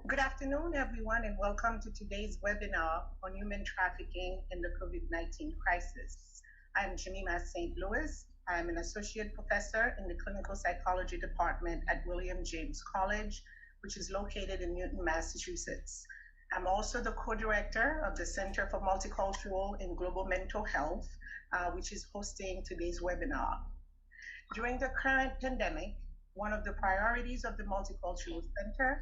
Good afternoon, everyone, and welcome to today's webinar on human trafficking in the COVID-19 crisis. I'm Jemima St. Louis. I'm an associate professor in the clinical psychology department at William James College, which is located in Newton, Massachusetts. I'm also the co-director of the Center for Multicultural and Global Mental Health, which is hosting today's webinar. During the current pandemic, one of the priorities of the Multicultural Center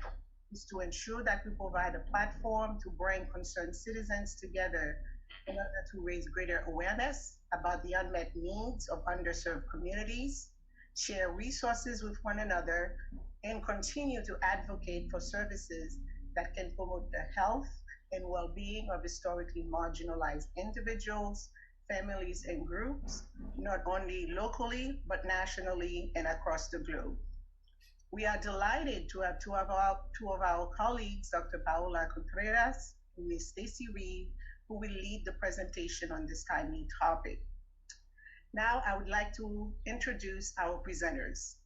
is to ensure that we provide a platform to bring concerned citizens together in order to raise greater awareness about the unmet needs of underserved communities, share resources with one another, and continue to advocate for services that can promote the health and well-being of historically marginalized individuals, families, and groups, not only locally, but nationally and across the globe. We are delighted to have two of our colleagues, Dr. Paola Contreras and Ms. Stacy Reed, who will lead the presentation on this timely topic. Now, I would like to introduce our presenters.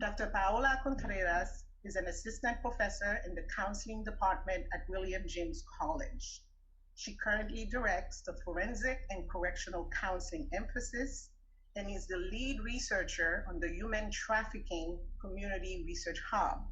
Dr. Paola Contreras is an assistant professor in the counseling department at William James College. She currently directs the forensic and correctional counseling emphasis and is the lead researcher on the Human Trafficking Community Research Hub.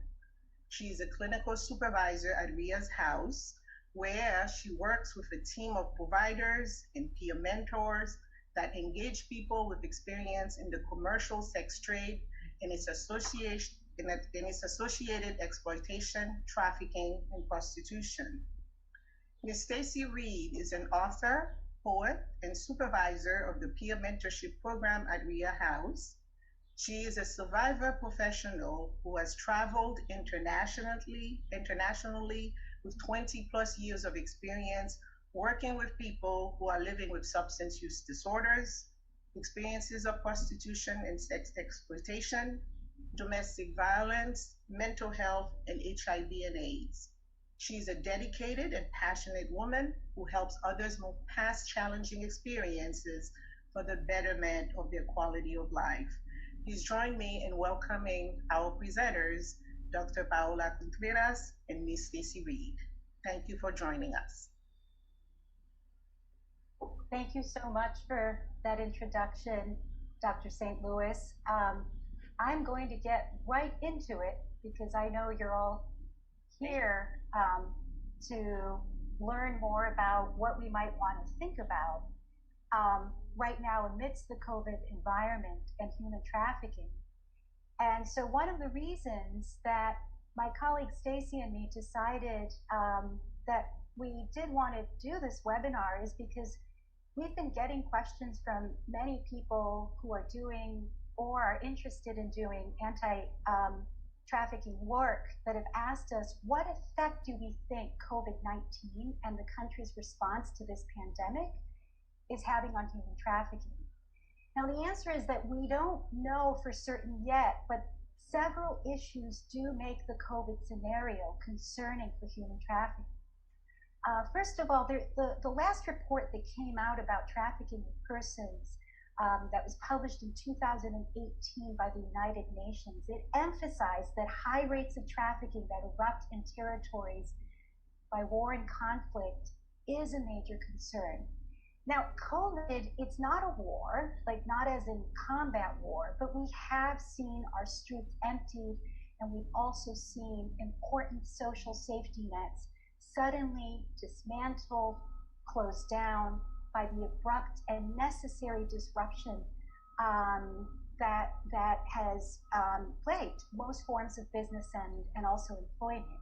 She is a clinical supervisor at RIA House, where she works with a team of providers and peer mentors that engage people with experience in the commercial sex trade and its associated exploitation, trafficking, and prostitution. Ms. Stacy Reed is an author, poet, and supervisor of the peer mentorship program at RIA House. She is a survivor professional who has traveled internationally with 20 plus years of experience working with people who are living with substance use disorders, experiences of prostitution and sex exploitation, domestic violence, mental health, and HIV and AIDS. She is a dedicated and passionate woman who helps others move past challenging experiences for the betterment of their quality of life. Please join me in welcoming our presenters, Dr. Paola Contreras and Ms. Stacy Reed. Thank you for joining us. Thank you so much for that introduction, Dr. St. Louis. I'm going to get right into it because I know you're all here to learn more about what we might want to think about right now amidst the COVID environment and human trafficking. And so one of the reasons that my colleague Stacy and me decided that we did want to do this webinar is because we've been getting questions from many people who are doing or are interested in doing anti-trafficking work that have asked us, what effect do we think COVID-19 and the country's response to this pandemic is having on human trafficking? Now, the answer is that we don't know for certain yet, but several issues do make the COVID scenario concerning for human trafficking. First of all, the last report that came out about trafficking in persons that was published in 2018 by the United Nations, it emphasized that high rates of trafficking that erupt in territories by war and conflict is a major concern. Now, COVID, it's not a war, like not as in combat war, but we have seen our streets emptied, and we've also seen important social safety nets suddenly dismantled, closed down by the abrupt and necessary disruption that has plagued most forms of business and also employment.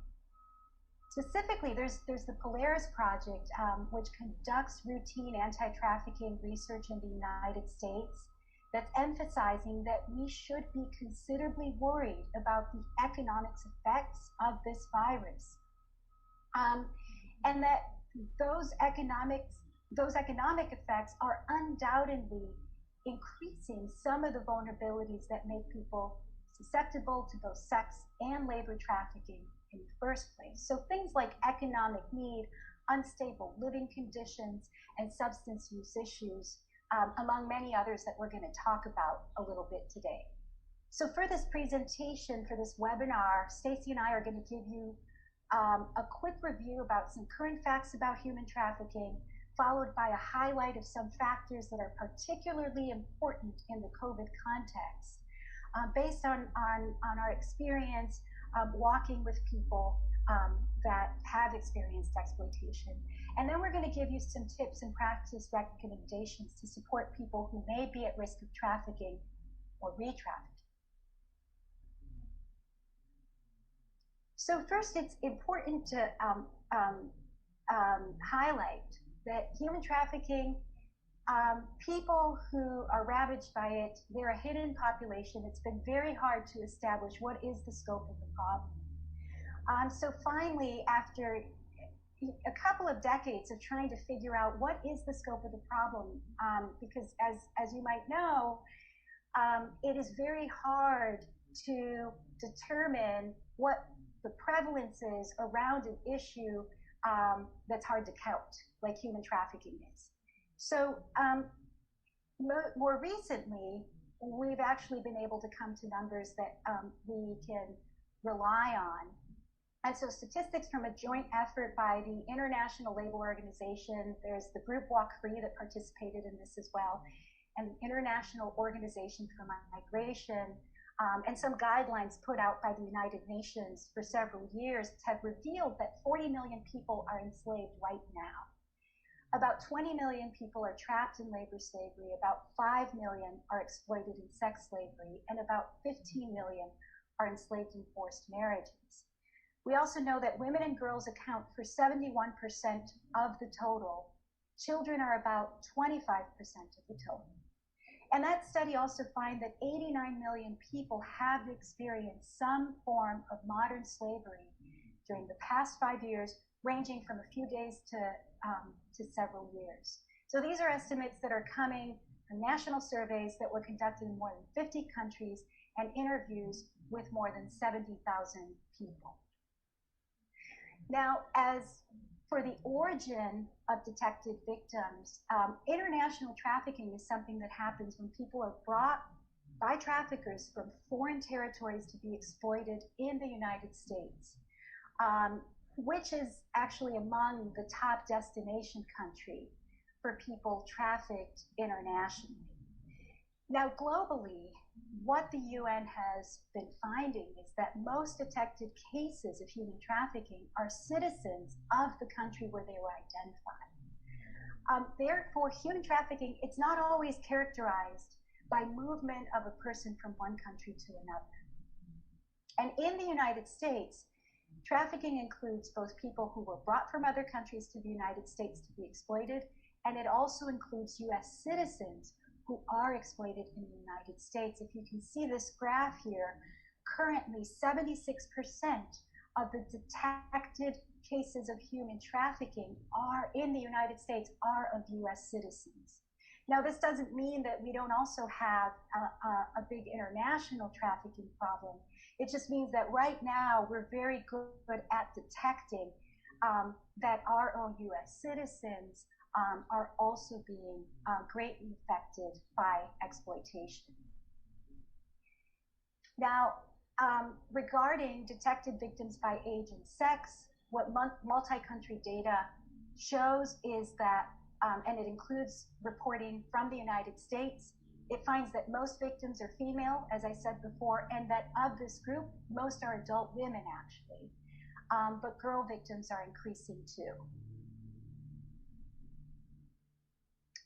Specifically, there's the Polaris Project, which conducts routine anti-trafficking research in the United States, that's emphasizing that we should be considerably worried about the economic effects of this virus. And that those economic effects are undoubtedly increasing some of the vulnerabilities that make people susceptible to both sex and labor trafficking in the first place. So things like economic need, unstable living conditions, and substance use issues, among many others that we're going to talk about a little bit today. So for this presentation, for this webinar, Stacy and I are going to give you a quick review about some current facts about human trafficking, followed by a highlight of some factors that are particularly important in the COVID context, based on our experience walking with people that have experienced exploitation. And then we're going to give you some tips and practice recommendations to support people who may be at risk of trafficking or re-trafficking. So first, it's important to highlight that human trafficking, people who are ravaged by it, they're a hidden population. It's been very hard to establish what is the scope of the problem. So finally, after a couple of decades of trying to figure out what is the scope of the problem, because as you might know, it is very hard to determine what the prevalence is around an issue that's hard to count, like human trafficking is. So more recently, we've actually been able to come to numbers that we can rely on. And so statistics from a joint effort by the International Labor Organization, there's the group Walk Free that participated in this as well, and the International Organization for Migration, and some guidelines put out by the United Nations for several years have revealed that 40 million people are enslaved right now. About 20 million people are trapped in labor slavery, about 5 million are exploited in sex slavery, and about 15 million are enslaved in forced marriages. We also know that women and girls account for 71% of the total. Children are about 25% of the total. And that study also finds that 89 million people have experienced some form of modern slavery during the past 5 years, ranging from a few days to several years. So these are estimates that are coming from national surveys that were conducted in more than 50 countries and interviews with more than 70,000 people. Now, as for the origin of detected victims, international trafficking is something that happens when people are brought by traffickers from foreign territories to be exploited in the United States, which is actually among the top destination country for people trafficked internationally. Now, globally, what the UN has been finding is that most detected cases of human trafficking are citizens of the country where they were identified. Therefore, human trafficking, it's not always characterized by movement of a person from one country to another. And in the United States, trafficking includes both people who were brought from other countries to the United States to be exploited, and it also includes US citizens who are exploited in the United States. If you can see this graph here, currently 76% of the detected cases of human trafficking are in the United States are of US citizens. Now, this doesn't mean that we don't also have a big international trafficking problem. It just means that right now we're very good at detecting that our own US citizens are also being greatly affected by exploitation. Now, regarding detected victims by age and sex, what multi-country data shows is that, and it includes reporting from the United States, it finds that most victims are female, as I said before, and that of this group, most are adult women actually, but girl victims are increasing too.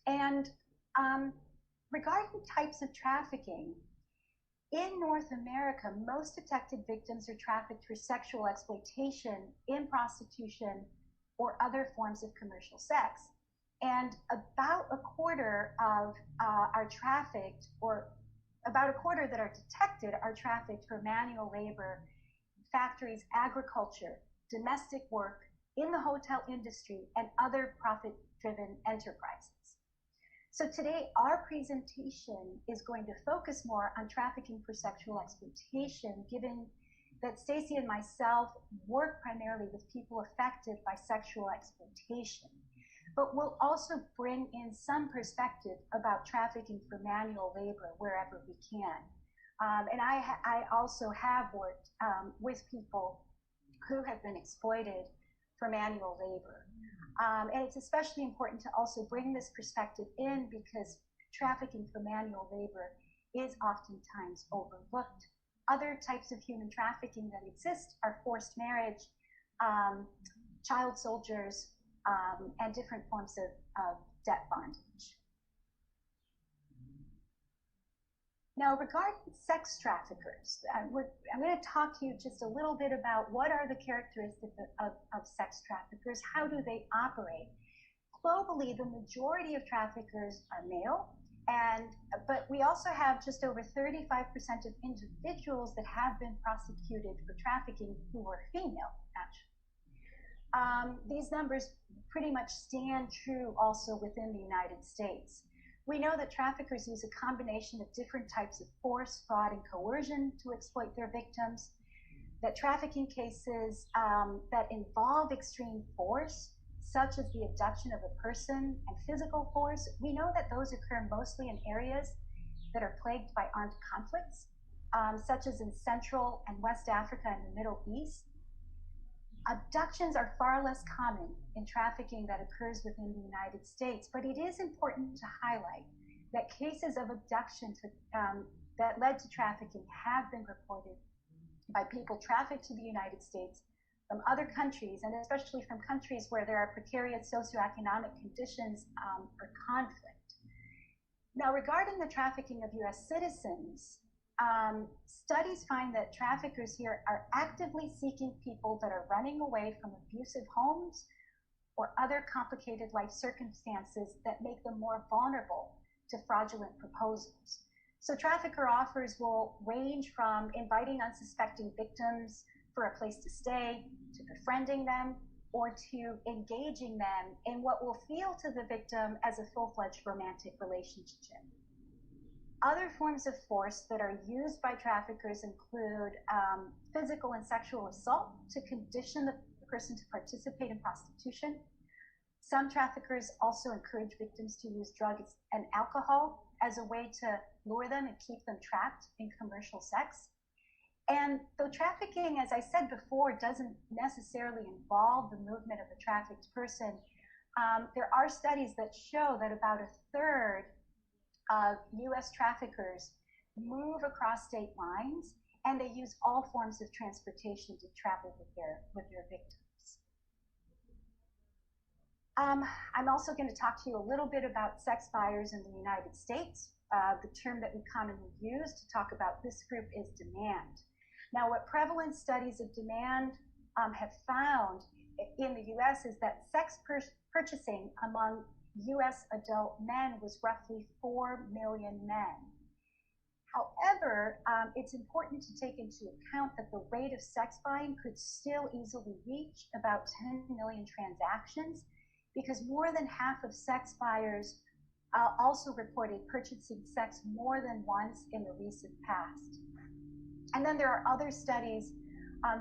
And regarding types of trafficking, in North America, most detected victims are trafficked for sexual exploitation in prostitution or other forms of commercial sex. And about a quarter of are trafficked, or about a quarter that are detected are trafficked for manual labor, factories, agriculture, domestic work, in the hotel industry, and other profit-driven enterprises. So today, our presentation is going to focus more on trafficking for sexual exploitation, given that Stacy and myself work primarily with people affected by sexual exploitation. But we'll also bring in some perspective about trafficking for manual labor wherever we can. And I also have worked with people who have been exploited for manual labor. And it's especially important to also bring this perspective in because trafficking for manual labor is oftentimes overlooked. Other types of human trafficking that exist are forced marriage, child soldiers, and different forms of debt bondage. Now, regarding sex traffickers, I'm going to talk to you just a little bit about what are the characteristics of sex traffickers, how do they operate. Globally, the majority of traffickers are male, but we also have just over 35% of individuals that have been prosecuted for trafficking who are female, actually. These numbers pretty much stand true also within the United States. We know that traffickers use a combination of different types of force, fraud, and coercion to exploit their victims, that trafficking cases that involve extreme force, such as the abduction of a person and physical force, we know that those occur mostly in areas that are plagued by armed conflicts, such as in Central and West Africa and the Middle East. Abductions are far less common in trafficking that occurs within the United States, but it is important to highlight that cases of abduction that led to trafficking have been reported by people trafficked to the United States from other countries, and especially from countries where there are precarious socioeconomic conditions or conflict. Now, regarding the trafficking of U.S. citizens, studies find that traffickers here are actively seeking people that are running away from abusive homes or other complicated life circumstances that make them more vulnerable to fraudulent proposals. So trafficker offers will range from inviting unsuspecting victims for a place to stay, to befriending them, or to engaging them in what will feel to the victim as a full-fledged romantic relationship. Other forms of force that are used by traffickers include physical and sexual assault to condition the person to participate in prostitution. Some traffickers also encourage victims to use drugs and alcohol as a way to lure them and keep them trapped in commercial sex. And though trafficking, as I said before, doesn't necessarily involve the movement of a trafficked person, there are studies that show that about a third of U.S. traffickers move across state lines, and they use all forms of transportation to travel with their victims. I'm also going to talk to you a little bit about sex buyers in the United States. The term that we commonly use to talk about this group is demand. Now, what prevalence studies of demand have found in the U.S. is that sex purchasing among U.S. adult men was roughly 4 million men. However, it's important to take into account that the rate of sex buying could still easily reach about 10 million transactions, because more than half of sex buyers also reported purchasing sex more than once in the recent past. And then there are other studies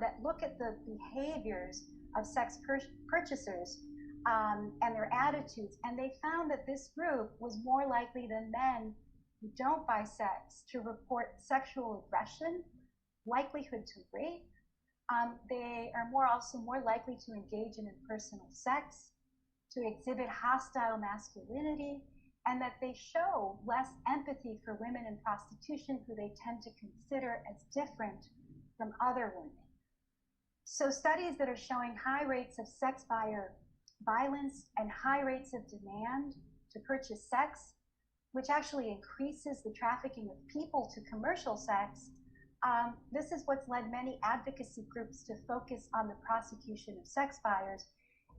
that look at the behaviors of sex purchasers and their attitudes, and they found that this group was more likely than men who don't buy sex to report sexual aggression, likelihood to rape. They are also more likely to engage in impersonal sex, to exhibit hostile masculinity, and that they show less empathy for women in prostitution, who they tend to consider as different from other women. So studies that are showing high rates of sex buyer violence and high rates of demand to purchase sex, which actually increases the trafficking of people to commercial sex, this is what's led many advocacy groups to focus on the prosecution of sex buyers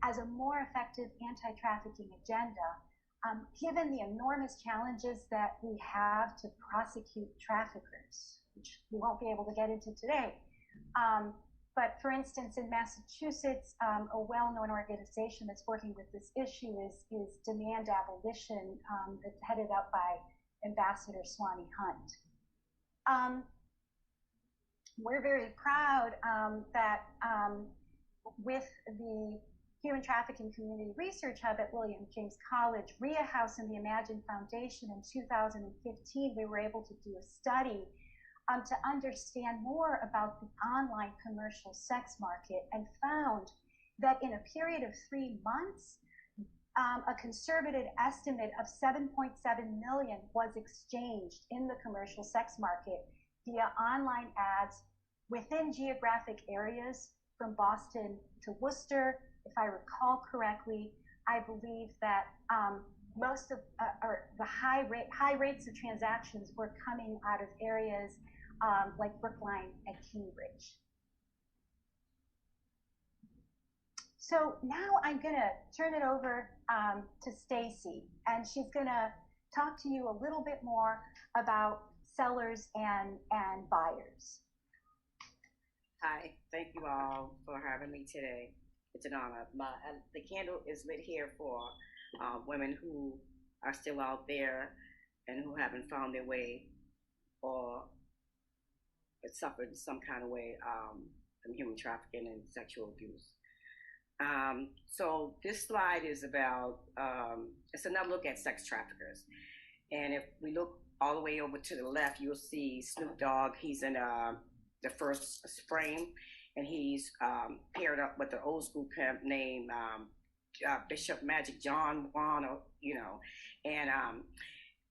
as a more effective anti-trafficking agenda, given the enormous challenges that we have to prosecute traffickers, which we won't be able to get into today. But for instance, in Massachusetts, a well-known organization that's working with this issue is Demand Abolition, that's headed up by Ambassador Swanee Hunt. We're very proud that with the Human Trafficking Community Research Hub at William James College, RIA House, and the Imagine Foundation in 2015, we were able to do a study to understand more about the online commercial sex market and found that in a period of 3 months, a conservative estimate of 7.7 million was exchanged in the commercial sex market via online ads within geographic areas from Boston to Worcester. If I recall correctly, I believe that most of the high rates of transactions were coming out of areas like Brookline and Cambridge. So now I'm going to turn it over to Stacy, and she's going to talk to you a little bit more about sellers and buyers. Hi, thank you all for having me today. It's an honor. The candle is lit here for women who are still out there and who haven't found their way or suffered some kind of way from human trafficking and sexual abuse. So this slide is about, it's another look at sex traffickers. And if we look all the way over to the left, you'll see Snoop Dogg. He's in the first frame, and he's paired up with the old school pimp named Bishop Magic John Juan, and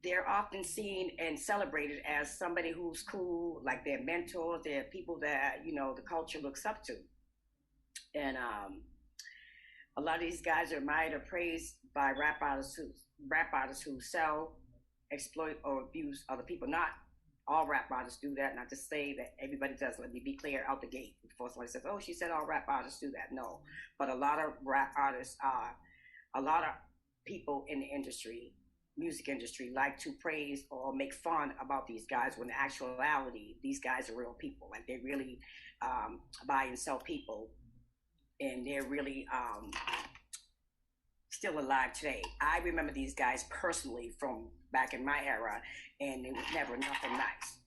they're often seen and celebrated as somebody who's cool, like they're mentors, they're people that, the culture looks up to. And a lot of these guys are admired or praised by rap artists who sell, exploit, or abuse other people. Not all rap artists do that, not to say that everybody does. Let me be clear out the gate before somebody says, oh, she said all rap artists do that. No, but a lot of rap artists a lot of people in the industry, music industry, like to praise or make fun about these guys when in actuality, these guys are real people. Like they really buy and sell people, and they're really still alive today. I remember these guys personally from back in my era, and it was never nothing nice.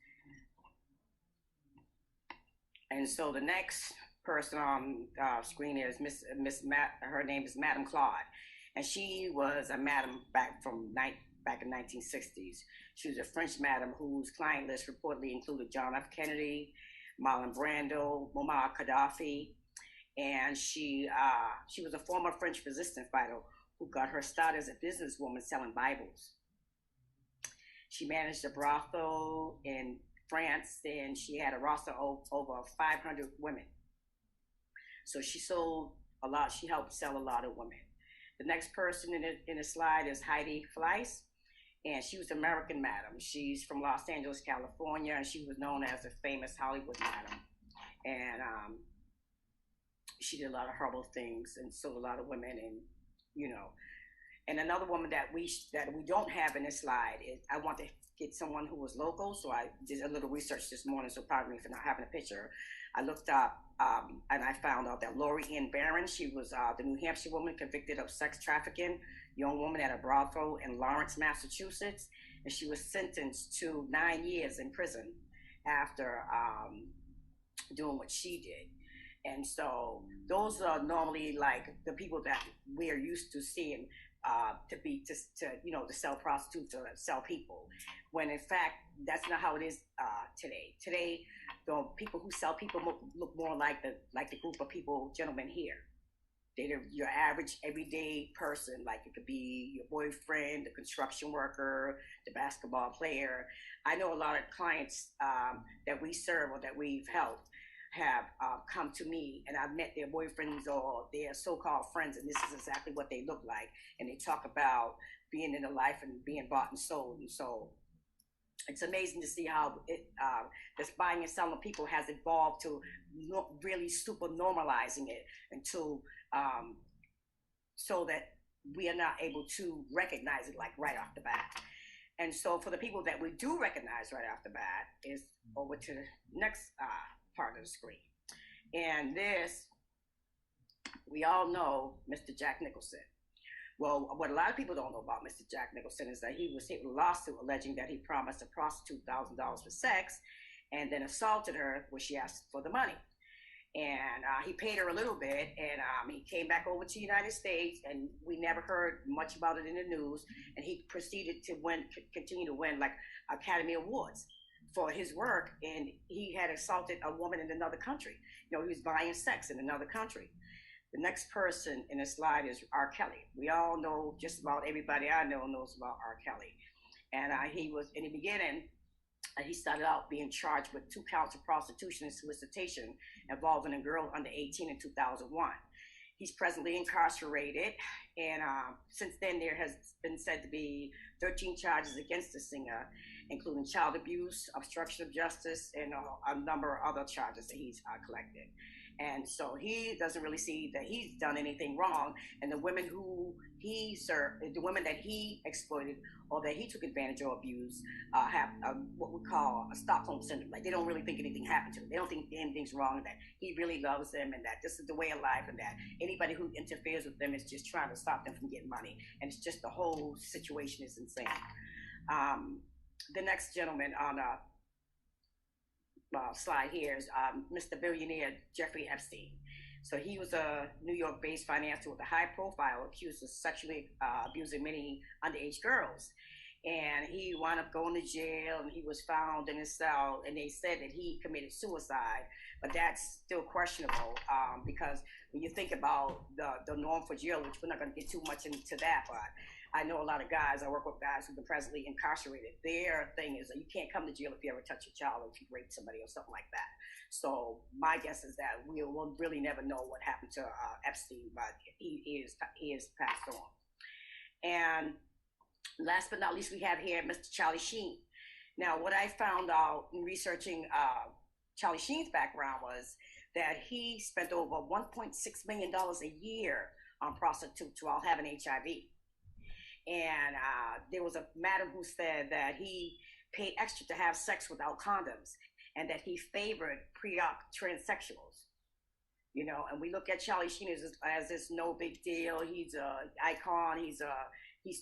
And so the next person on screen is her name is Madam Claude, and she was a madam back in 1960s. She was a French madam whose client list reportedly included John F. Kennedy, Marlon Brando, Muammar Gaddafi, and she was a former French resistance fighter who got her start as a businesswoman selling Bibles. She managed a brothel in France, and she had a roster of over 500 women. So she sold a lot. She helped sell a lot of women. The next person in the slide is Heidi Fleiss, and she was an American madam. She's from Los Angeles, California, and she was known as a famous Hollywood madam. And she did a lot of horrible things and sold a lot of women, and And another woman that we don't have in this slide is, I want to get someone who was local, so I did a little research this morning, so pardon me for not having a picture. I looked up and I found out that Lori Ann Barron, she was the New Hampshire woman convicted of sex trafficking, young woman at a brothel in Lawrence, Massachusetts, and she was sentenced to 9 years in prison after doing what she did. And so those are normally like the people that we're used to seeing to sell prostitutes or sell people, when in fact that's not how it is today. Today, the people who sell people look more like the group of people, gentlemen here. They're your average everyday person. Like it could be your boyfriend, the construction worker, the basketball player. I know a lot of clients that we serve or that we've helped have come to me, and I've met their boyfriends or their so-called friends, and this is exactly what they look like. And they talk about being in the life and being bought and sold. And so it's amazing to see how this buying and selling of people has evolved to really super normalizing it until so that we are not able to recognize it like right off the bat. And so for the people that we do recognize right off the bat is over to the next part of the screen. And this, we all know Mr. Jack Nicholson. Well, what a lot of people don't know about Mr. Jack Nicholson is that he was hit with a lawsuit alleging that he promised a prostitute $1,000 for sex and then assaulted her when she asked for the money. And he paid her a little bit, and he came back over to the United States, and we never heard much about it in the news. And he proceeded to continue to win like Academy Awards for his work, and he had assaulted a woman in another country. You know, he was buying sex in another country. The next person in the slide is R. Kelly. We all know, just about everybody I know knows about R. Kelly. And he was, in the beginning, he started out being charged with 2 counts of prostitution and solicitation involving a girl under 18 in 2001. He's presently incarcerated, and since then there has been said to be 13 charges against the singer, including child abuse, obstruction of justice, and a number of other charges that he's collected. And so he doesn't really see that he's done anything wrong. And the women who he served, the women that he exploited or that he took advantage or abused, have what we call a Stockholm syndrome. Like, they don't really think anything happened to them. They don't think anything's wrong, that he really loves them, and that this is the way of life, and that anybody who interferes with them is just trying to stop them from getting money. And it's just, the whole situation is insane. The next gentleman on slide here is Mr. Billionaire Jeffrey Epstein. So he was a New York-based financier with a high profile, accused of sexually abusing many underage girls. And he wound up going to jail, and he was found in his cell, and they said that he committed suicide, but that's still questionable, because when you think about the norm for jail, which we're not going to get too much into that, but I know a lot of guys, I work with guys who've been presently incarcerated. Their thing is that you can't come to jail if you ever touch a child or if you rape somebody or something like that. So my guess is that we'll really never know what happened to Epstein, but he is passed on. And last but not least, we have here Mr. Charlie Sheen. Now, what I found out in researching Charlie Sheen's background was that he spent over $1.6 million a year on prostitutes while having HIV. And there was a madam who said that he paid extra to have sex without condoms, and that he favored pre-op transsexuals. You know, and we look at Charlie Sheen as this no big deal. He's an icon. He's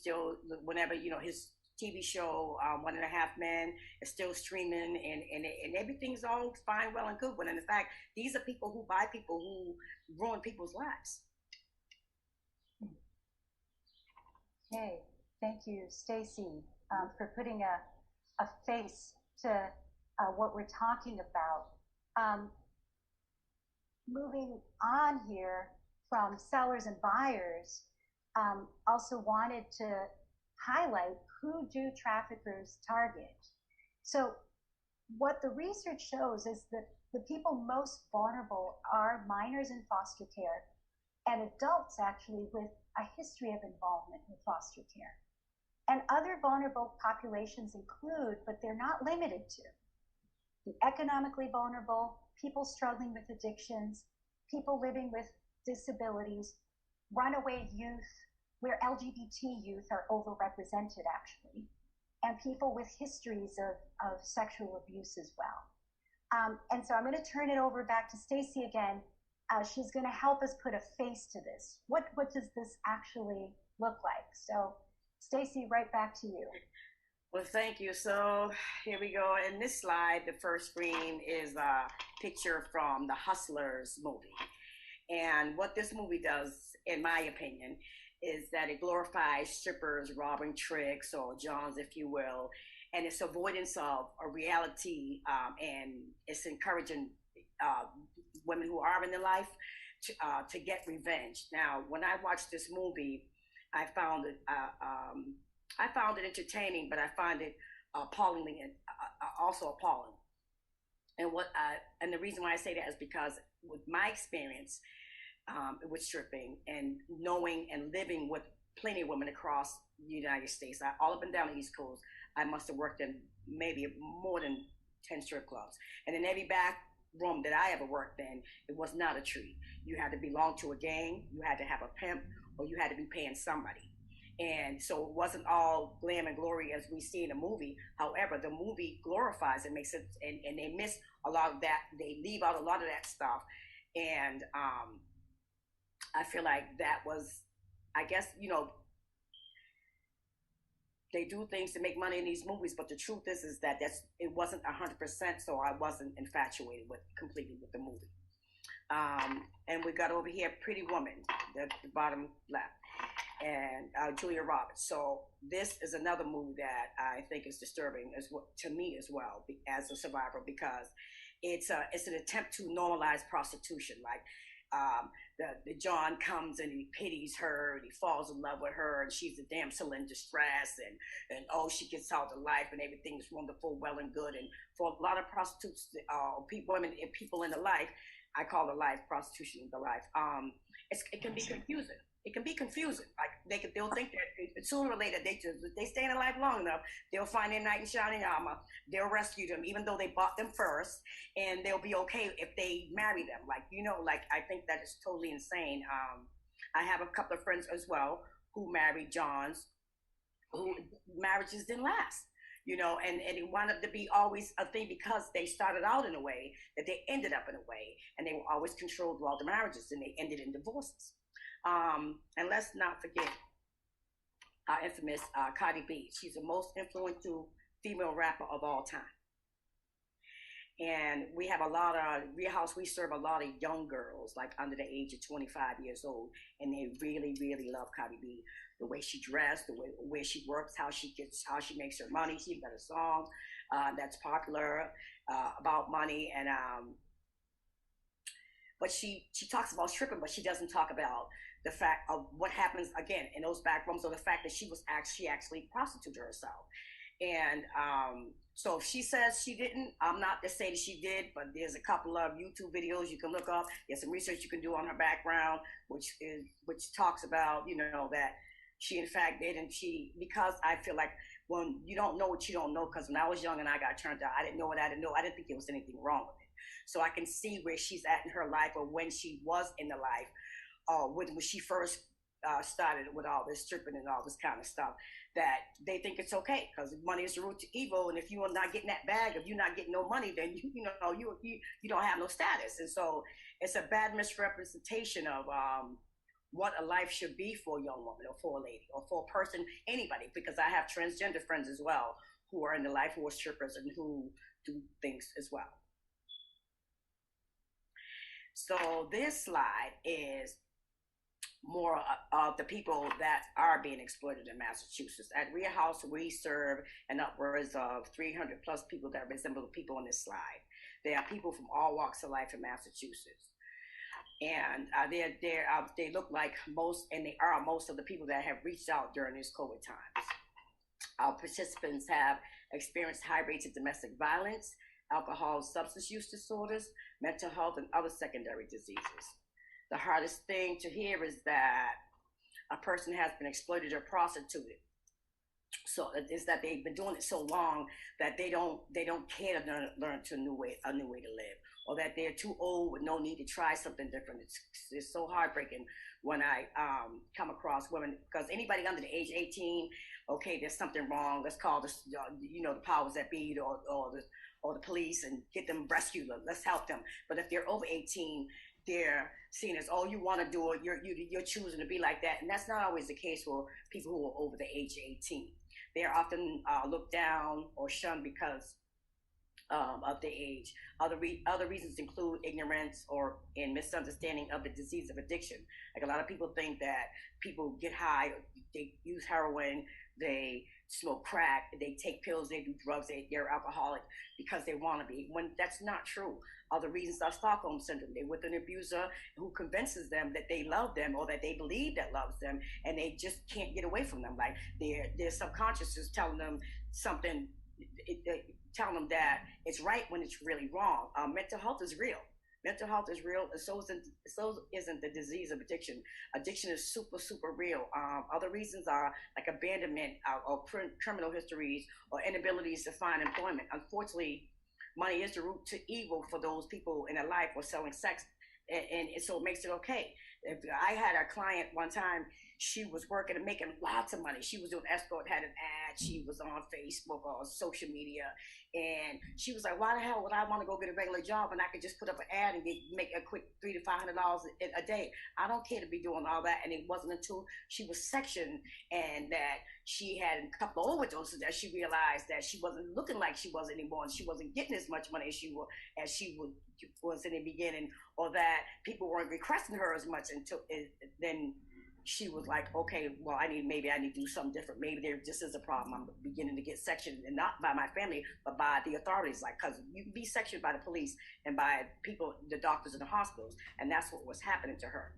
still, whenever, you know, his TV show, 1.5 Men, is still streaming, and everything's all fine, well, and good. When in fact, these are people who buy people who ruin people's lives. Okay, thank you, Stacy, for putting a face to what we're talking about. Moving on here from sellers and buyers, also wanted to highlight who do traffickers target. So what the research shows is that the people most vulnerable are minors in foster care and adults actually with a history of involvement in foster care. And other vulnerable populations include, but they're not limited to, the economically vulnerable, people struggling with addictions, people living with disabilities, runaway youth, where LGBT youth are overrepresented actually, and people with histories of sexual abuse as well. And so I'm going to turn it over back to Stacy again. She's going to help us put a face to this. What does this actually look like? So Stacy, right back to you. Well, thank you. So here we go. In this slide, the first screen is a picture from the Hustlers movie. And what this movie does, in my opinion, is that it glorifies strippers robbing tricks or johns, if you will, and it's avoidance of a reality, and it's encouraging women who are in their life to get revenge. Now, when I watched this movie, I found it entertaining, but I find it appallingly and also appalling. And the reason why I say that is because with my experience with stripping and knowing and living with plenty of women across the United States, all up and down the East Coast, I must have worked in maybe more than 10 strip clubs. And in every back room that I ever worked in, it was not a treat. You had to belong to a gang, you had to have a pimp, or you had to be paying somebody. And so it wasn't all glam and glory as we see in the movie. However, the movie glorifies it, makes it, and they miss a lot of that. They leave out a lot of that stuff. And I feel like that was, I guess, you know, they do things to make money in these movies, but the truth is that it wasn't 100%, so I wasn't infatuated completely with the movie. And we got over here Pretty Woman, the bottom left. and Julia Roberts. So this is another movie that I think is disturbing as well, to me as well, as a survivor, because it's an attempt to normalize prostitution. Like the John comes and he pities her and he falls in love with her, and she's a damsel in distress, and oh, she gets out of life and everything is wonderful, well and good. And for a lot of prostitutes, women and people in the life, I call it life, prostitution in the life. It can be confusing. It can be confusing. Like they'll think that sooner or later they stay in a life long enough, they'll find their knight in shining armor. They'll rescue them, even though they bought them first, and they'll be okay if they marry them. Like I think that is totally insane. I have a couple of friends as well who married Johns, who marriages didn't last. And it wound up to be always a thing because they started out in a way that they ended up in a way, and they were always controlled throughout the marriages, and they ended in divorces. And let's not forget our infamous Cardi B. She's the most influential female rapper of all time. And we have a lot of, RIA House, we serve a lot of young girls, like under the age of 25 years old, and they really, really love Cardi B. The way she dressed, the way she works, how she makes her money. She's got a song that's popular about money, and but she talks about stripping, but she doesn't talk about the fact of what happens again in those back rooms, or the fact that she actually prostituted herself. And so if she says she didn't, I'm not to say that she did, but there's a couple of YouTube videos you can look up. There's some research you can do on her background, which talks about that she in fact did. And because I feel like when you don't know what you don't know, because when I was young and I got turned out, I didn't know what I didn't know. I didn't think there was anything wrong with it. So I can see where she's at in her life, or when she was in the life, when she first started with all this stripping and all this kind of stuff, that they think it's okay because money is the root to evil, and if you are not getting that bag, if you're not getting no money, then you don't have no status. And so it's a bad misrepresentation of what a life should be for a young woman, or for a lady, or for a person, anybody, because I have transgender friends as well who are in the life, who are strippers and who do things as well. So this slide is more of the people that are being exploited in Massachusetts. At RIA House, we serve an upwards of 300 plus people that resemble the people on this slide. They are people from all walks of life in Massachusetts. And they look like most of the people that have reached out during these COVID times. Our participants have experienced high rates of domestic violence, alcohol, substance use disorders, mental health, and other secondary diseases. The hardest thing to hear is that a person has been exploited or prostituted. So it's that they've been doing it so long that they don't care to learn to a new way to live, or that they're too old with no need to try something different. It's so heartbreaking when I come across women, because anybody under the age of 18, okay, there's something wrong. Let's call this, the powers that be, or the police, and get them rescued. Let's help them. But if they're over 18, they're seen as, oh, you want to do it, you're choosing to be like that. And that's not always the case for people who are over the age of 18. They're often looked down or shunned because of their age. Other reasons include ignorance and misunderstanding of the disease of addiction. Like, a lot of people think that people get high, they use heroin, they smoke crack, they take pills, they do drugs, they're alcoholic because they want to be, when that's not true. Other reasons are Stockholm syndrome. They're with an abuser who convinces them that they love them, or that they believe that loves them, and they just can't get away from them. Like, their subconscious is telling them something, telling them that it's right when it's really wrong. Mental health is real. Mental health is real, and so isn't the disease of addiction. Addiction is super, super real. Other reasons are like abandonment, or criminal histories, or inabilities to find employment. Unfortunately, money is the root to evil for those people in their life, or selling sex, and so it makes it okay. I had a client one time, she was working and making lots of money. She was doing escort, had an ad, she was on Facebook or social media, and she was like, why the hell would I want to go get a regular job and I could just put up an ad and make a quick $300 to $500 a day? I don't care to be doing all that. And it wasn't until she was sectioned and that she had a couple of overdoses that she realized that she wasn't looking like she was anymore, and she wasn't getting as much money as she was in the beginning, or that people weren't requesting her as much then she was like, okay, well, maybe I need to do something different. Maybe there just is a problem. I'm beginning to get sectioned, and not by my family, but by the authorities. Like, because you can be sectioned by the police and by people, the doctors in the hospitals, and that's what was happening to her.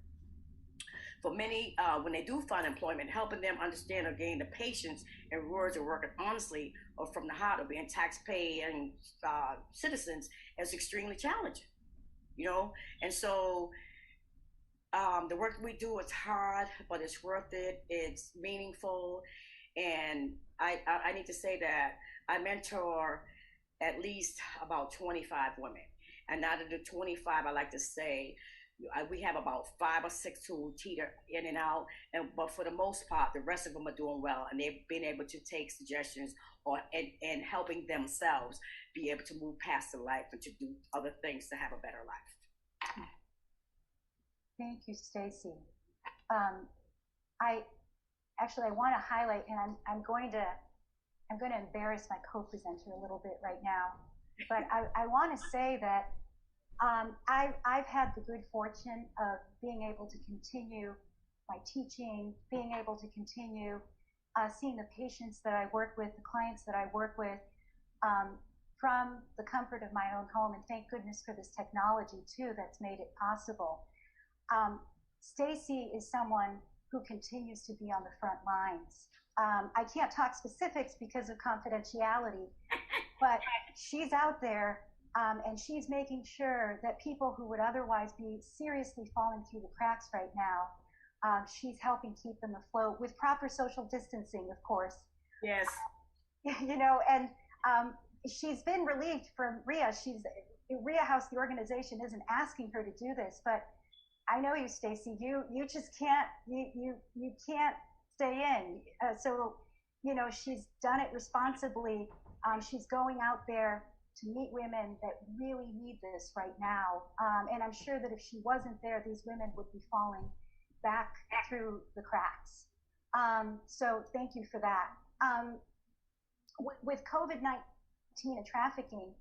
For many, when they do find employment, helping them understand or gain the patience and rewards of working honestly or from the heart of being tax-paying citizens is extremely challenging, you know? And so the work we do is hard, but it's worth it. It's meaningful. And I need to say that I mentor at least about 25 women. And out of the 25, I like to say, we have about 5 or 6 who teeter in and out, but for the most part, the rest of them are doing well, and they've been able to take suggestions and helping themselves be able to move past the life and to do other things to have a better life. Thank you, Stacy. I want to highlight, and I'm going to embarrass my co-presenter a little bit right now, but I want to say that I've had the good fortune of being able to continue my teaching, being able to continue seeing the patients that I work with, the clients that I work with, from the comfort of my own home, and thank goodness for this technology too that's made it possible. Stacy is someone who continues to be on the front lines. I can't talk specifics because of confidentiality, but she's out there. And she's making sure that people who would otherwise be seriously falling through the cracks right now, she's helping keep them afloat with proper social distancing, of course. Yes. You know, and she's been relieved from RIA. RIA House, the organization, isn't asking her to do this, but I know you, Stacy. You just can't. You can't stay in. So, you know, she's done it responsibly. She's going out there to meet women that really need this right now. And I'm sure that if she wasn't there, these women would be falling back through the cracks. So thank you for that. With COVID-19 and trafficking,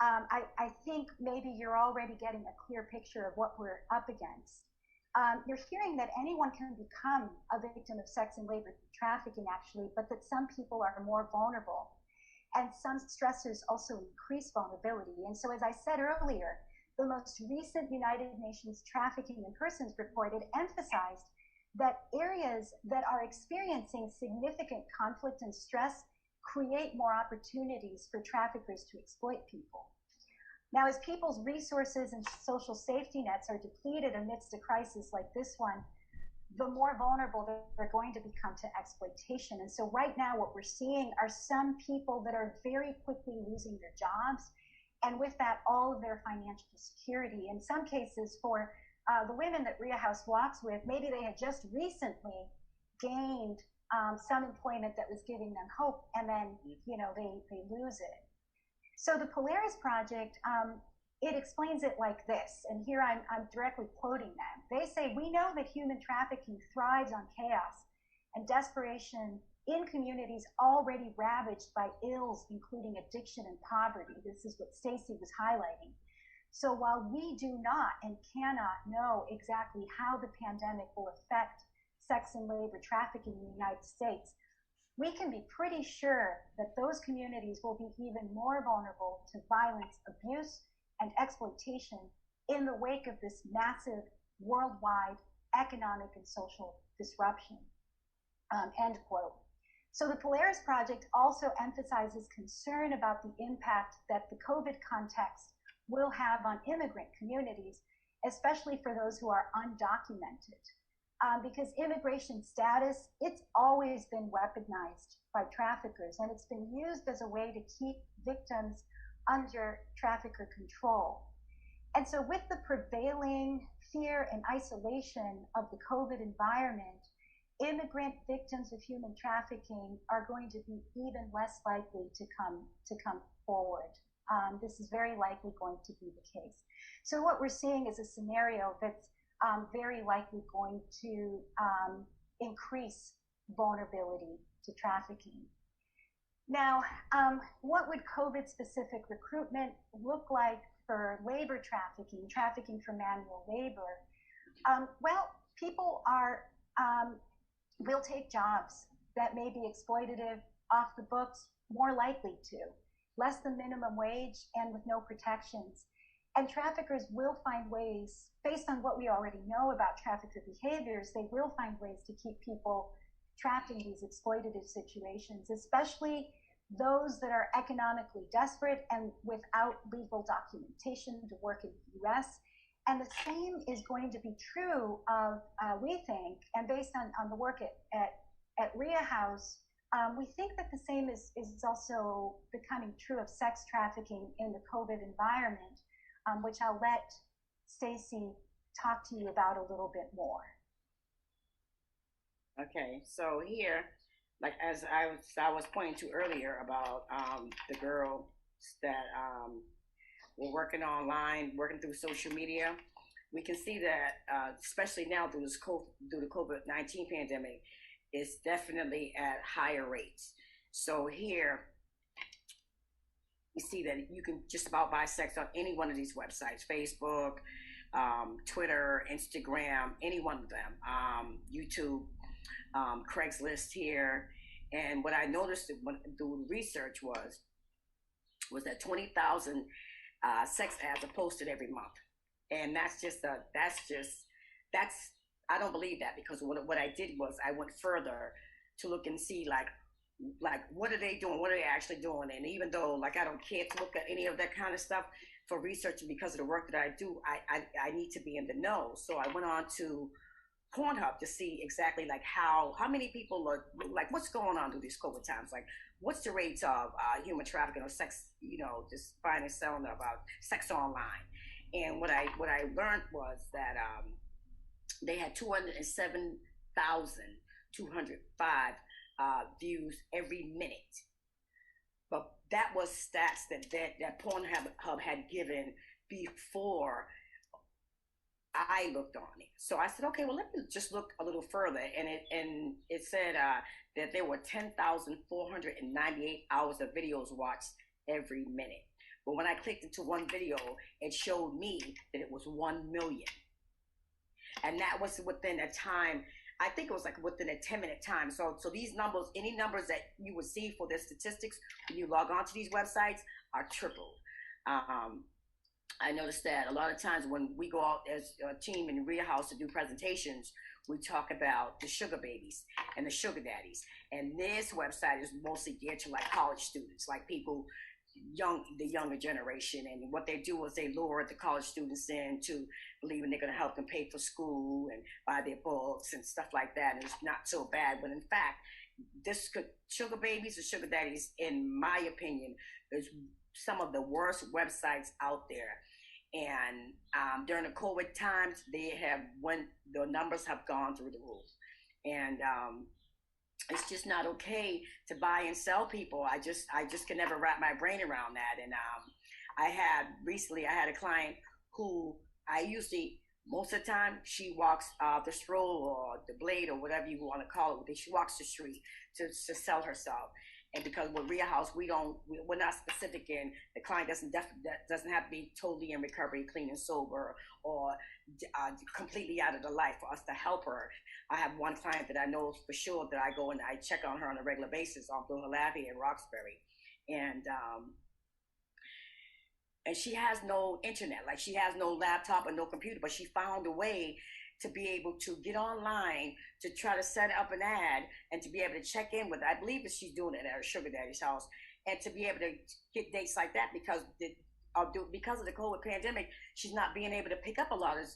I think maybe you're already getting a clear picture of what we're up against. You're hearing that anyone can become a victim of sex and labor trafficking, actually, but that some people are more vulnerable. And some stressors also increase vulnerability. And so, as I said earlier, the most recent United Nations Trafficking in Persons report, it emphasized that areas that are experiencing significant conflict and stress create more opportunities for traffickers to exploit people. Now, as people's resources and social safety nets are depleted amidst a crisis like this one, the more vulnerable they're going to become to exploitation. And so right now what we're seeing are some people that are very quickly losing their jobs, and with that, all of their financial security. In some cases, for the women that RIA House walks with, maybe they had just recently gained some employment that was giving them hope, and then, you know, they lose it. So the Polaris Project, it explains it like this, and here I'm directly quoting them. They say, "We know that human trafficking thrives on chaos and desperation in communities already ravaged by ills, including addiction and poverty." This is what Stacy was highlighting. So while we do not and cannot know exactly how the pandemic will affect sex and labor trafficking in the United States, we can be pretty sure that those communities will be even more vulnerable to violence, abuse, and exploitation in the wake of this massive worldwide economic and social disruption, end quote. So the Polaris Project also emphasizes concern about the impact that the COVID context will have on immigrant communities, especially for those who are undocumented. Because immigration status, it's always been weaponized by traffickers, and it's been used as a way to keep victims under trafficker control. And so with the prevailing fear and isolation of the COVID environment, immigrant victims of human trafficking are going to be even less likely to come forward. This is very likely going to be the case. So what we're seeing is a scenario that's very likely going to increase vulnerability to trafficking. Now, what would COVID-specific recruitment look like for labor trafficking, trafficking for manual labor? Well, people are will take jobs that may be exploitative off the books, more likely to, less than minimum wage and with no protections. And traffickers will find ways, based on what we already know about trafficker behaviors, they will find ways to keep people trapped in these exploitative situations, especially those that are economically desperate and without legal documentation to work in the US. And the same is going to be true of, we think, and based on the work at RIA House, we think that the same is also becoming true of sex trafficking in the COVID environment, which I'll let Stacy talk to you about a little bit more. Okay, so here, like as I was pointing to earlier about the girls that were working online, working through social media, we can see that especially now through the COVID-19 pandemic, it's definitely at higher rates. So here, you see that you can just about buy sex on any one of these websites: Facebook, Twitter, Instagram, any one of them, YouTube, Craigslist here. And what I noticed when doing research was that 20,000 sex ads are posted every month. And that's I don't believe that, because what I did was I went further to look and see like what are they doing? What are they actually doing? And even though like I don't care to look at any of that kind of stuff for research, and because of the work that I do, I need to be in the know. So I went on to Pornhub to see exactly like how many people are like, what's going on through these COVID times, like what's the rates of human trafficking or sex, just buying and selling about sex online. And what I learned was that they had 207,205 views every minute, but that was stats that Pornhub had given before I looked on it. So I said, okay, well, let me just look a little further. And it said that there were 10,498 hours of videos watched every minute. But when I clicked into one video, it showed me that it was 1 million. And that was within a time, I think it was like within a 10-minute time. So these numbers, any numbers that you would see for their statistics when you log on to these websites are tripled. I noticed that a lot of times when we go out as a team in RIA House to do presentations, we talk about the sugar babies and the sugar daddies. And this website is mostly geared to like college students, like people, the younger generation. And what they do is they lure the college students in to believing they're going to help them pay for school and buy their books and stuff like that. And it's not so bad. But in fact, sugar babies or sugar daddies, in my opinion, is some of the worst websites out there. And during the COVID times, the numbers have gone through the roof. And it's just not okay to buy and sell people. I just can never wrap my brain around that. And I had a client who I usually, most of the time, she walks the stroll or the blade or whatever you want to call it. She walks the street to sell herself. And because with RIA House, we're not specific in the client doesn't have to be totally in recovery, clean and sober, or completely out of the life for us to help her. I have one client that I know for sure that I go and I check on her on a regular basis on Blue Lab in Roxbury, and she has no internet, like she has no laptop or no computer, but she found a way to be able to get online to try to set up an ad and to be able to check in with, I believe that she's doing it at her sugar daddy's house, and to be able to get dates like that because of the COVID pandemic, she's not being able to pick up a lot of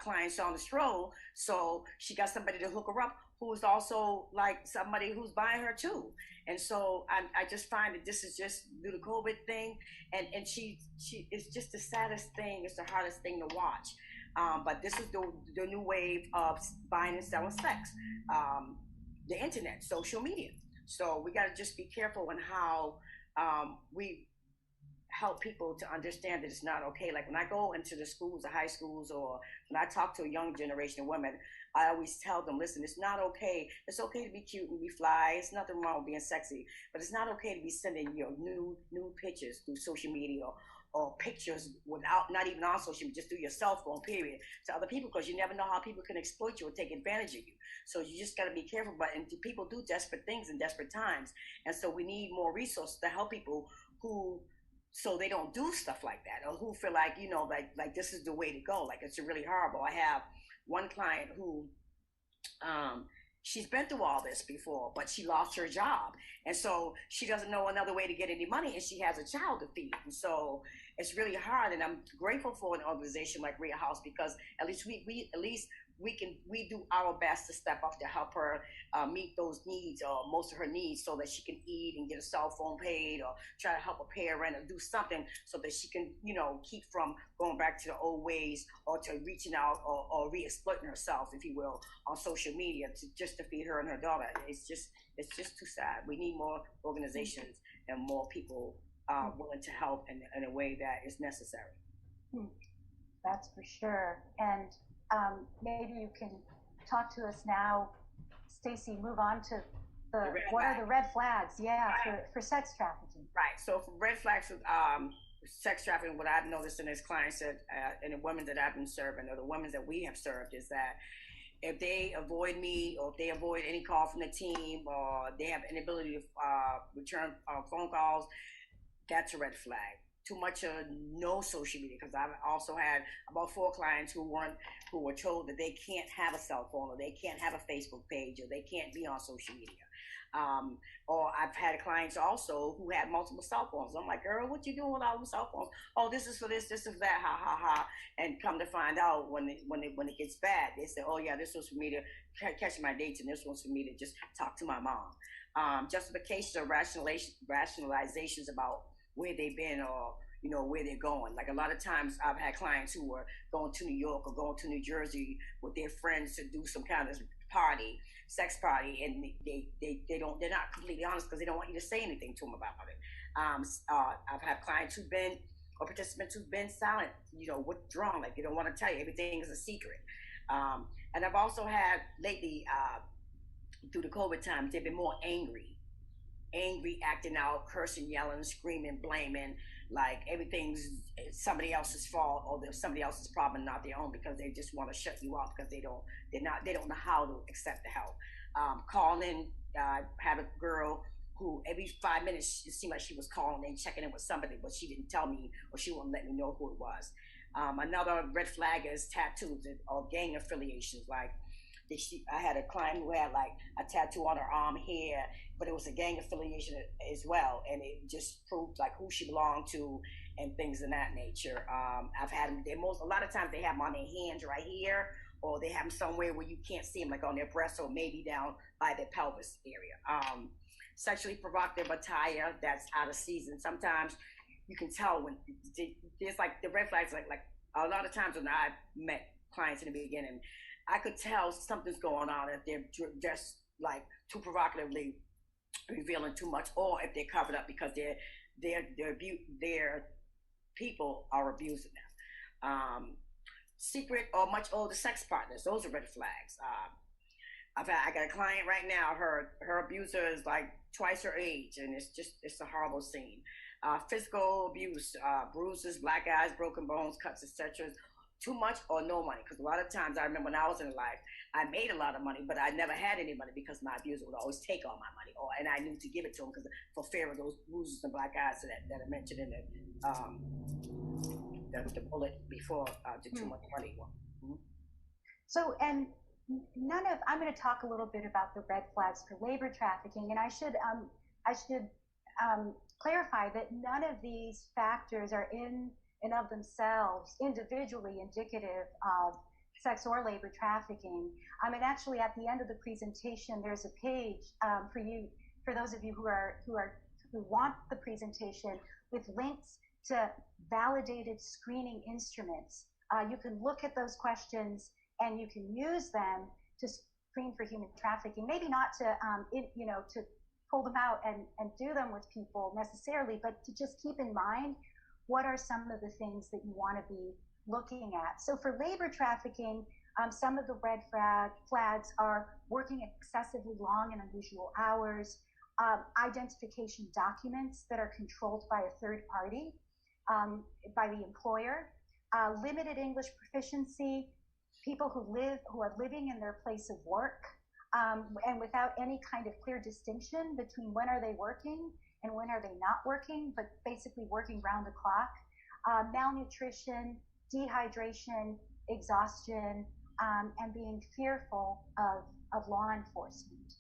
clients on the stroll. So she got somebody to hook her up who is also like somebody who's buying her too. And so I just find that this is just due to COVID thing, and she it's just the saddest thing. It's the hardest thing to watch. But this is the new wave of buying and selling sex, the internet, social media. So we got to just be careful in how we help people to understand that it's not okay. Like when I go into the schools, the high schools, or when I talk to a young generation of women, I always tell them, listen, it's not okay. It's okay to be cute and be fly. It's nothing wrong with being sexy, but it's not okay to be sending nude pictures through social media or pictures without, not even on social media, just through your cell phone, period, to other people, because you never know how people can exploit you or take advantage of you. So you just got to be careful. But and people do desperate things in desperate times, and so we need more resources to help people who, so they don't do stuff like that, or who feel like, like this is the way to go. Like, it's really horrible. I have one client who, she's been through all this before, but she lost her job. And so she doesn't know another way to get any money, and she has a child to feed. And so it's really hard. And I'm grateful for an organization like RIA House, because at least we do our best to step up to help her meet those needs, or most of her needs, so that she can eat and get a cell phone paid, or try to help her pay her rent, or do something so that she can, keep from going back to the old ways, or to reaching out, or re-exploiting herself, if you will, on social media just to feed her and her daughter. It's just too sad. We need more organizations and more people willing to help in a way that is necessary. That's for sure. And maybe you can talk to us now, Stacy. Move on to what are the red flags? Yeah, right. for sex trafficking. Right. So for red flags with sex trafficking, what I've noticed in this clients that and the women that I've been serving, or the women that we have served, is that if they avoid me, or if they avoid any call from the team, or they have inability to return phone calls, that's a red flag. Too much of no social media, because I've also had about 4 clients who were told that they can't have a cell phone, or they can't have a Facebook page, or they can't be on social media. Or I've had clients also who had multiple cell phones. I'm like, girl, what you doing with all them cell phones? Oh, this is for this is that, ha ha ha. And come to find out, when it gets bad, they say, oh yeah, this was for me to catch my dates, and this one's for me to just talk to my mom. Justifications or rationalizations about where they've been, or where they're going. Like, a lot of times I've had clients who were going to New York or going to New Jersey with their friends to do some kind of sex party, and they're not completely honest, because they don't want you to say anything to them about it. I've had clients or participants who've been silent, withdrawn, like they don't want to tell you, everything is a secret. And I've also had lately, through the COVID times, they've been more angry, acting out, cursing, yelling, screaming, blaming, like everything's somebody else's fault, or there's somebody else's problem, not their own, because they just want to shut you off, because they don't know how to accept the help. Calling, had a girl who every 5 minutes it seemed like she was calling and checking in with somebody, but she didn't tell me, or she wouldn't let me know who it was. Another red flag is tattoos or gang affiliations. Like, I had a client who had like a tattoo on her arm here, but it was a gang affiliation as well, and it just proved like who she belonged to and things of that nature. I've had them. A lot of times they have them on their hands right here, or they have them somewhere where you can't see them, like on their breasts, or maybe down by their pelvis area. Sexually provocative attire that's out of season. Sometimes you can tell when there's like the red flags. Like a lot of times when I met clients in the beginning, I could tell something's going on if they're just like too provocatively revealing too much, or if they're covered up because their people are abusing them. Secret or much older sex partners, those are red flags. I got a client right now, her abuser is like twice her age, and it's a horrible scene. Physical abuse, bruises, black eyes, broken bones, cuts, etc. Too much or no money, because a lot of times I remember when I was in life, I made a lot of money, but I never had any money, because my abuser would always take all my money, and I knew to give it to him, because for fear of those bruises and black eyes that I mentioned in the bullet before, the too much money one. Mm-hmm. So, and I'm going to talk a little bit about the red flags for labor trafficking, and I should clarify that none of these factors are in and of themselves individually indicative of sex or labor trafficking. And actually, at the end of the presentation, there's a page for those of you who want the presentation, with links to validated screening instruments. You can look at those questions and you can use them to screen for human trafficking. Maybe not to to pull them out and do them with people necessarily, but to just keep in mind what are some of the things that you want to be looking at. So for labor trafficking, some of the red flags are working excessively long and unusual hours, identification documents that are controlled by a third party, by the employer, limited English proficiency, people who are living in their place of work, and without any kind of clear distinction between when are they working and when are they not working, but basically working round the clock, malnutrition, dehydration, exhaustion, and being fearful of law enforcement.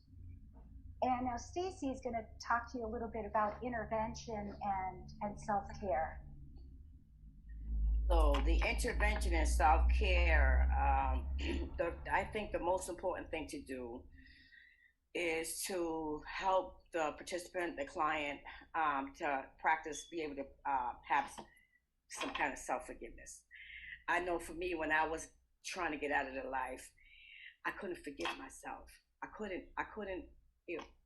And now Stacy is going to talk to you a little bit about intervention and self-care. So the intervention and self-care, I think the most important thing to do is to help the participant, the client, to practice, be able to have some kind of self-forgiveness. I know for me, when I was trying to get out of the life, I couldn't forgive myself. I couldn't,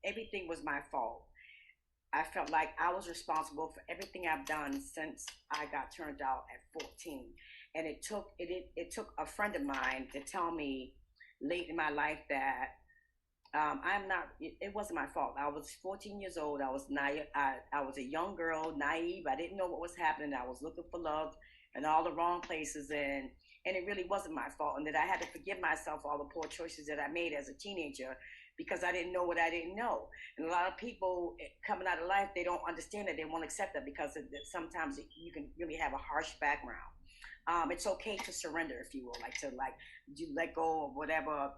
everything was my fault. I felt like I was responsible for everything I've done since I got turned out at 14. And it took a friend of mine to tell me late in my life that it wasn't my fault. I was 14 years old. I was naive. I was a young girl, naive. I didn't know what was happening. I was looking for love in all the wrong places, and it really wasn't my fault. And that I had to forgive myself for all the poor choices that I made as a teenager, because I didn't know what I didn't know. And a lot of people coming out of life, they don't understand that, they won't accept that, because sometimes you can really have a harsh background. It's okay to surrender, if you will, you let go of whatever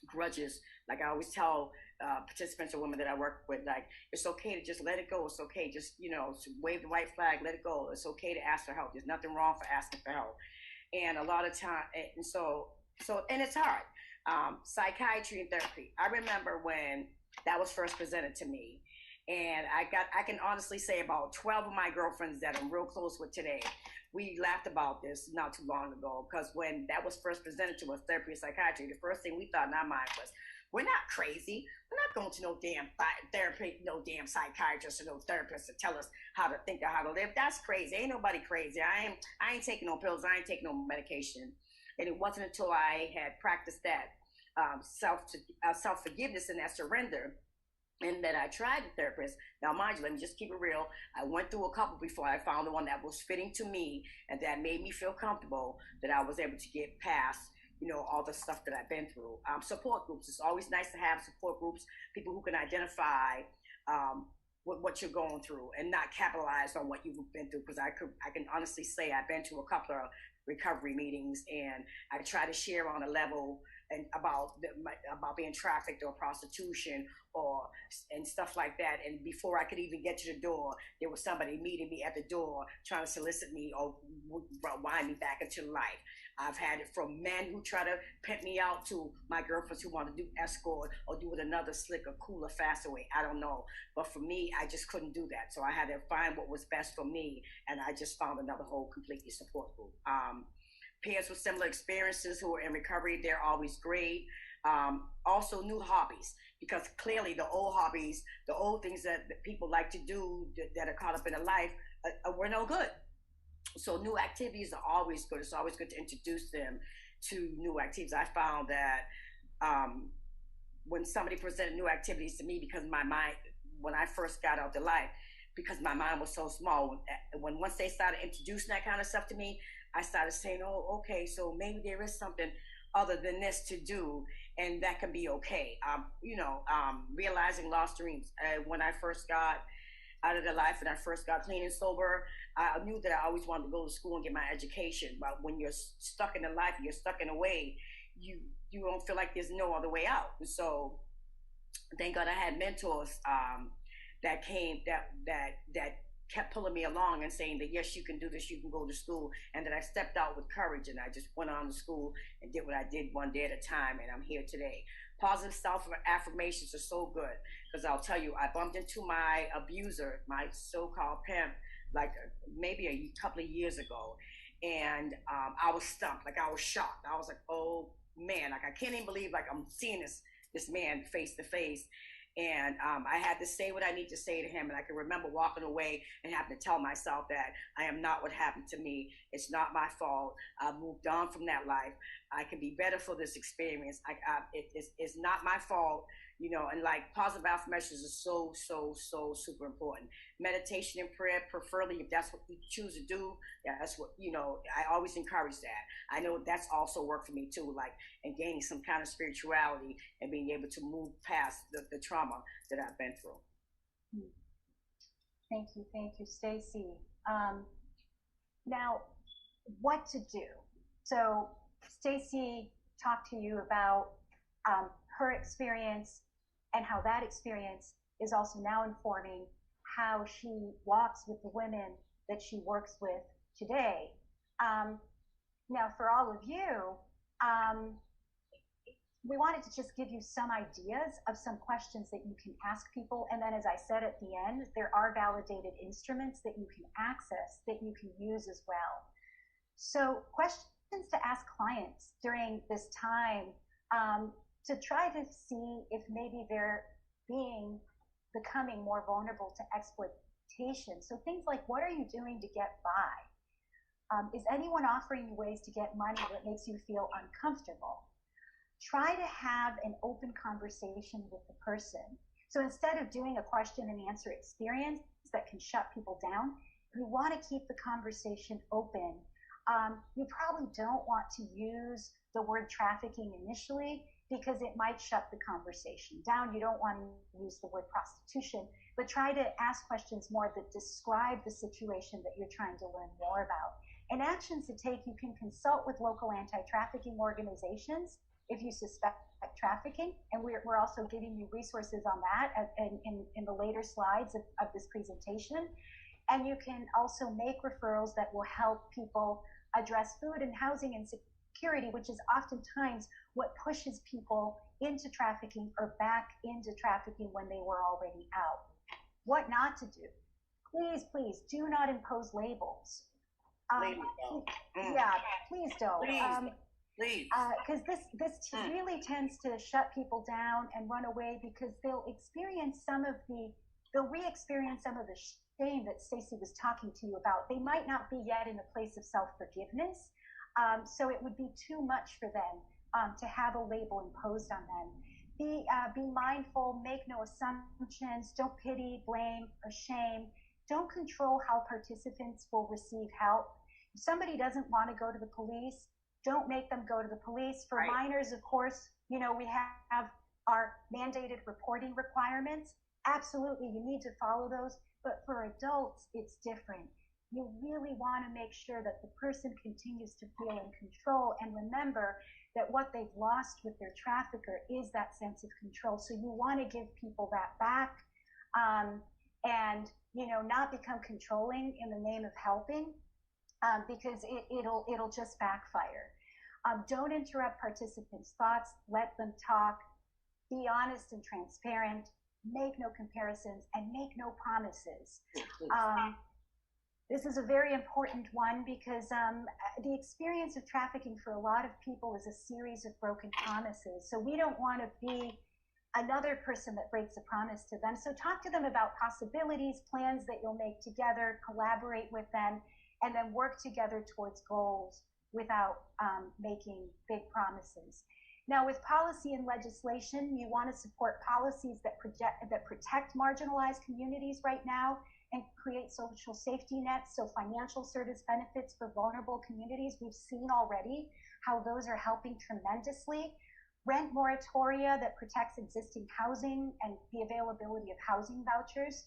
grudges. Like I always tell participants or women that I work with, like, it's okay to just let it go. It's okay, just wave the white flag, let it go. It's okay to ask for help. There's nothing wrong for asking for help. And a lot of time, and it's hard. Psychiatry and therapy. I remember when that was first presented to me, and I can honestly say about 12 of my girlfriends that I'm real close with today, we laughed about this not too long ago, because when that was first presented to us, therapy and psychiatry, the first thing we thought in our mind was, we're not crazy. We're not going to no damn therapy, no damn psychiatrist or no therapist to tell us how to think or how to live. That's crazy. Ain't nobody crazy. I ain't taking no pills. I ain't taking no medication. And it wasn't until I had practiced that self-forgiveness and that surrender, and that I tried the therapist. Now, mind you, let me just keep it real. I went through a couple before I found the one that was fitting to me and that made me feel comfortable, that I was able to get past, all the stuff that I've been through. Support groups. It's always nice to have support groups, people who can identify what you're going through and not capitalize on what you've been through. Because I can honestly say I've been to a couple of recovery meetings, and I try to share on a level and about being trafficked or prostitution and stuff like that. And before I could even get to the door, there was somebody meeting me at the door trying to solicit me or wind me back into life. I've had it from men who try to pimp me out to my girlfriends who want to do escort or do it another slicker, cooler, faster way. I don't know. But for me, I just couldn't do that. So I had to find what was best for me. And I just found another whole completely support group. Peers with similar experiences who are in recovery, they're always great. Also new hobbies, because clearly the old hobbies, the old things that people like to do that are caught up in a life were no good. So new activities are always good. It's always good to introduce them to new activities. I found that when somebody presented new activities to me, because my mind, when I first got out to life, because my mind was so small, once they started introducing that kind of stuff to me, I started saying, oh, okay, so maybe there is something other than this to do, and that can be okay. Realizing lost dreams. When I first got out of the life and I first got clean and sober, I knew that I always wanted to go to school and get my education. But when you're stuck in the life, you're stuck in a way, you don't feel like there's no other way out. And so thank God I had mentors that kept pulling me along and saying that, yes, you can do this, you can go to school, and that I stepped out with courage, and I just went on to school and did what I did one day at a time, and I'm here today. Positive self-affirmations are so good, because I'll tell you, I bumped into my abuser, my so-called pimp, like maybe a couple of years ago, and I was stumped, like I was shocked. I was like, oh man, like I can't even believe like I'm seeing this man face to face. And I had to say what I need to say to him. And I can remember walking away and having to tell myself that I am not what happened to me. It's not my fault. I've moved on from that life. I can be better for this experience. It's not my fault. you know, and like positive affirmations is so super important. Meditation and prayer, preferably if that's what you choose to do, yeah, that's what, you know, I always encourage that. I know that's also worked for me too, like, and gaining some kind of spirituality and being able to move past the trauma that I've been through. Thank you, Stacy. Now, what to do? So Stacy talked to you about her experience and how that experience is also now informing how she walks with the women that she works with today. Now, for all of you, we wanted to just give you some ideas of some questions that you can ask people. And then, as I said at the end, there are validated instruments that you can access that you can use as well. So questions to ask clients during this time to try to see if maybe they're becoming more vulnerable to exploitation. So things like, what are you doing to get by? Is anyone offering you ways to get money that makes you feel uncomfortable? Try to have an open conversation with the person. So instead of doing a question and answer experience that can shut people down, you want to keep the conversation open. You probably don't want to use the word trafficking initially because it might shut the conversation down. You don't want to use the word prostitution, but try to ask questions more that describe the situation that you're trying to learn more about. And actions to take, you can consult with local anti-trafficking organizations if you suspect trafficking, and we're also giving you resources on that in the later slides of this presentation. And you can also make referrals that will help people address food and housing insecurity, which is oftentimes what pushes people into trafficking or back into trafficking when they were already out. What not to do? Please do not impose labels. Yeah, please don't. Please. Because this really tends to shut people down and run away because they'll re-experience some of the shame that Stacy was talking to you about. They might not be yet in a place of self-forgiveness, so it would be too much for them to have a label imposed on them. Be mindful, make no assumptions, don't pity, blame, or shame. Don't control how participants will receive help. If somebody doesn't want to go to the police, don't make them go to the police. For minors, of course, you know, we have our mandated reporting requirements. Absolutely, you need to follow those. But for adults, it's different. You really want to make sure that the person continues to feel in control and remember that what they've lost with their trafficker is that sense of control. So you want to give people that back and, you know, not become controlling in the name of helping because it'll just backfire. Don't interrupt participants' thoughts. Let them talk. Be honest and transparent. Make no comparisons and make no promises. This is a very important one because the experience of trafficking for a lot of people is a series of broken promises. So we don't want to be another person that breaks a promise to them. So talk to them about possibilities, plans that you'll make together, collaborate with them, and then work together towards goals without making big promises. Now, with policy and legislation, you want to support policies that protect marginalized communities right now and create social safety nets, so financial service benefits for vulnerable communities. We've seen already how those are helping tremendously. Rent moratoria that protects existing housing and the availability of housing vouchers.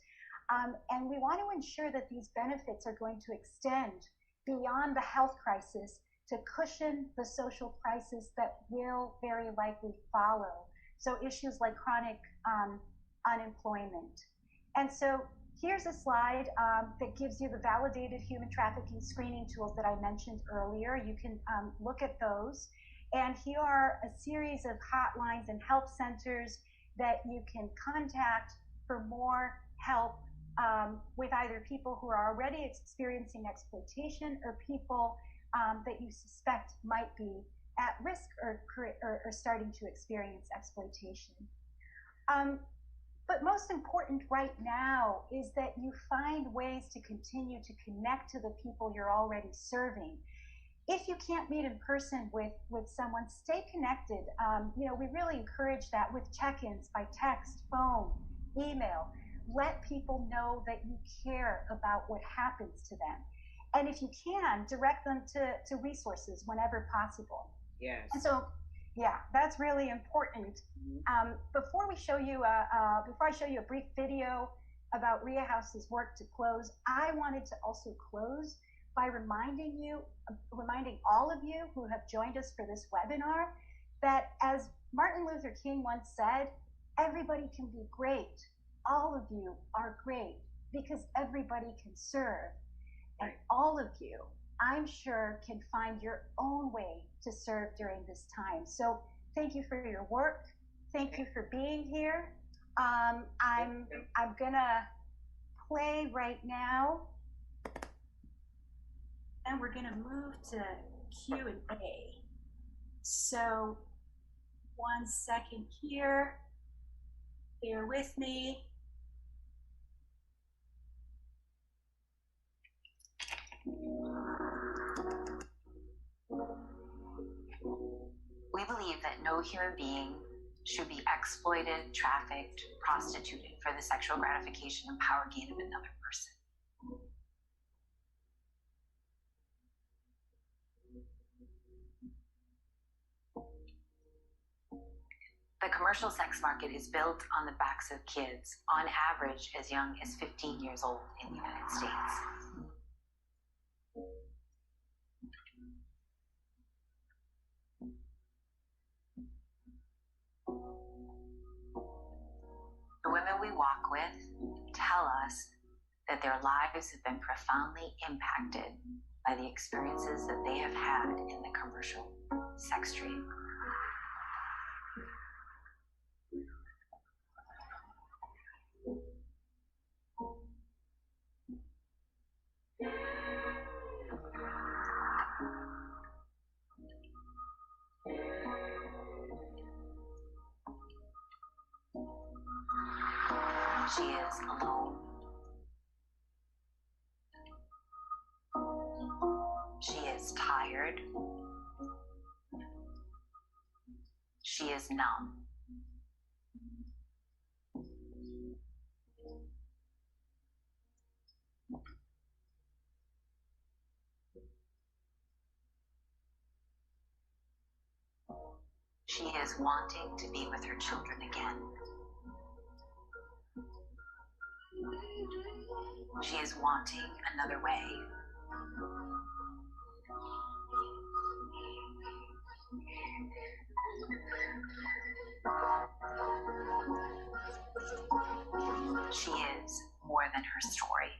And we want to ensure that these benefits are going to extend beyond the health crisis to cushion the social crisis that will very likely follow. So issues like chronic unemployment. And so here's a slide that gives you the validated human trafficking screening tools that I mentioned earlier. You can look at those. And here are a series of hotlines and help centers that you can contact for more help with either people who are already experiencing exploitation or people that you suspect might be at risk or starting to experience exploitation. But most important right now is that you find ways to continue to connect to the people you're already serving. If you can't meet in person with someone, stay connected. We really encourage that with check-ins by text, phone, email. Let people know that you care about what happens to them. And if you can, direct them to resources whenever possible. Yes. And so, yeah, that's really important. Before I show you a brief video about RIA House's work to close, I wanted to also close by reminding all of you who have joined us for this webinar that, as Martin Luther King once said, everybody can be great. All of you are great because everybody can serve. And all of you, I'm sure, can find your own way to serve during this time. So thank you for your work. Thank you for being here. I'm gonna play right now, and we're gonna move to Q&A. So 1 second here. Bear with me. We believe that no human being should be exploited, trafficked, prostituted for the sexual gratification and power gain of another person. The commercial sex market is built on the backs of kids, on average as young as 15 years old in the United States. The women we walk with tell us that their lives have been profoundly impacted by the experiences that they have had in the commercial sex trade. She is alone. She is tired. She is numb. She is wanting to be with her children again. She is wanting another way. She is more than her story.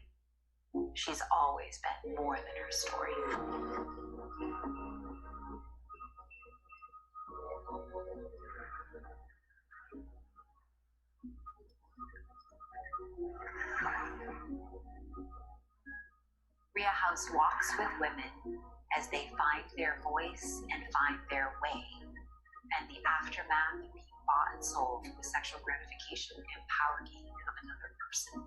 She's always been more than her story. RIA House walks with women as they find their voice and find their way, and the aftermath of being bought and sold for the sexual gratification and power gain of another person.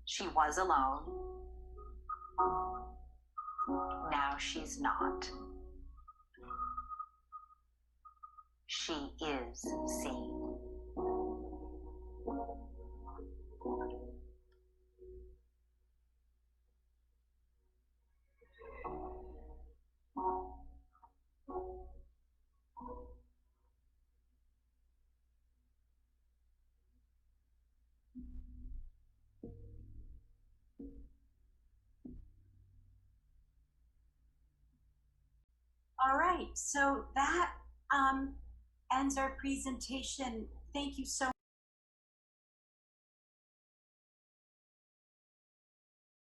She was alone. Now she's not. She is seen. All right, so that ends our presentation. Thank you so